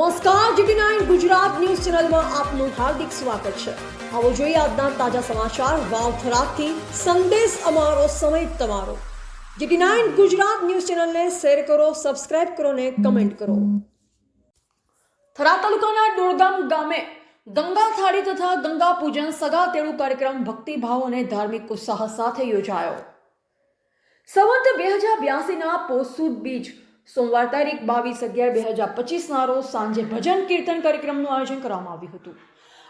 નમસ્કાર, GT9 Gujarat news ચેનલમાં આપનું હાર્દિક સ્વાગત છે। આવો જોઈએ આજના તાજા સમાચાર। વાવ થરાદથી સંદેશ અમારો, સમય તમારો। GT9 ગુજરાત ન્યૂઝ ચેનલને શેર કરો, સબસ્ક્રાઇબ કરો ને કમેન્ટ કરો। થરાદ તાલુકાના ડોળગામ ગામે ગંગા થાળી તથા ગંગા પૂજન સગા તેડુ કાર્યક્રમ ભક્તિભાવ અને ધાર્મિક ઉત્સાહ સાથે યોજાયો। સંવત 2082 પોષ સુદ બીજ સોમવાર તારીખ 22/11/2025 રોજ સાંજે ભજન કીર્તન કાર્યક્રમનું આયોજન કરવામાં આવ્યું હતું।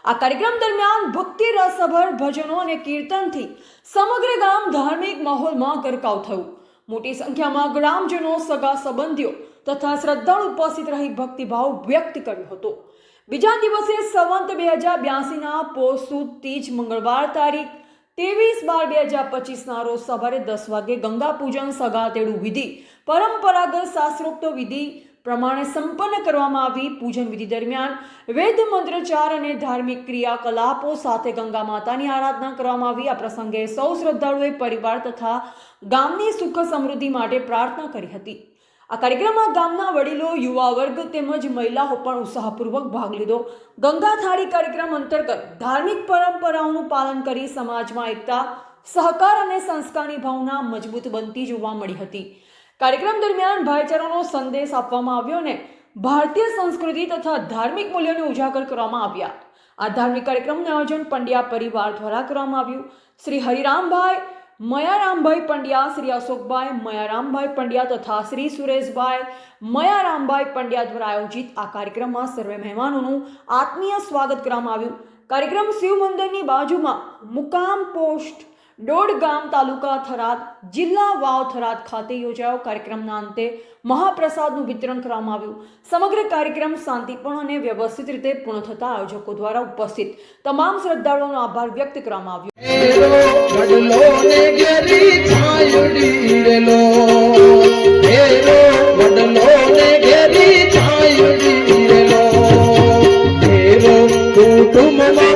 આ કાર્યક્રમ દરમિયાન ભક્તિ રસભર ભજનો અને કીર્તનથી સમગ્ર ગામ ધાર્મિક માહોલમાં ગરકાવ થયું। મોટી સંખ્યામાં ગ્રામજનો, સગા સંબંધીઓ તથા શ્રદ્ધાળુ ઉપસ્થિત રહી ભક્તિભાવ વ્યક્ત કર્યો હતો। બીજા દિવસે સંવત 2082 પોષ સુદ તીજ મંગળવાર તારીખ 23/12/2025 રોજ સવારે 10 વાગે ગંગા પૂજન સગા તેડુ વિધિ પરંપરાગત શાસ્ત્રોક્ત વિધિ પ્રમાણે સંપન્ન કરવામાં આવી। પૂજન વિધિ દરમિયાન વેદ મંત્રોચ્ચાર અને ધાર્મિક ક્રિયાકલાપો સાથે ગંગા માતાની આરાધના કરવામાં આવી। આ પ્રસંગે સૌ શ્રદ્ધાળુઓએ પરિવાર તથા ગામની સુખ સમૃદ્ધિ માટે પ્રાર્થના કરી હતી। આ કાર્યક્રમમાં ગામના વડીલો, યુવા વર્ગ તેમજ મહિલાઓ પણ ઉત્સાહપૂર્વક ભાગ લીધો। ગંગા થાળી કાર્યક્રમ અંતર્ગત ધાર્મિક પરંપરાઓનું પાલન કરી સમાજમાં એકતા, સહકાર અને સંસ્કારની ભાવના મજબૂત બનતી જોવા મળી હતી। કાર્યક્રમ દરમિયાન ભાઈચારાનો સંદેશ આપવામાં આવ્યો અને ભારતીય સંસ્કૃતિ તથા ધાર્મિક મૂલ્યોને ઉજાગર કરવામાં આવ્યા। આ ધાર્મિક કાર્યક્રમનું આયોજન પંડ્યા પરિવાર દ્વારા કરવામાં આવ્યું। શ્રી હરિરામભાઈ મયારામભાઈ પંડ્યા, શ્રી અશોકભાઈ મયારામભાઈ પંડ્યા તથા શ્રી સુરેશભાઈ મયારામભાઈ પંડ્યા દ્વારા આયોજિત આ કાર્યક્રમમાં સર્વે મહેમાનોનું આત્મીય સ્વાગત કરવામાં આવ્યું। કાર્યક્રમ શિવ મંદિરની બાજુમાં મુકામ પોસ્ટ ડોળગામ, તાલુકા થરાદ, જિલ્લા વાવ થરાદ ખાતે યોજાયો। કાર્યક્રમના અંતે મહાપ્રસાદનું વિતરણ કરવામાં આવ્યું। સમગ્ર કાર્યક્રમ શાંતિપૂર્ણ અને વ્યવસ્થિત રીતે પૂર્ણ થતા આયોજકો દ્વારા ઉપસ્થિત તમામ શ્રદ્ધાળુઓનો આભાર વ્યક્ત કરવામાં આવ્યો। કુટુંબમાં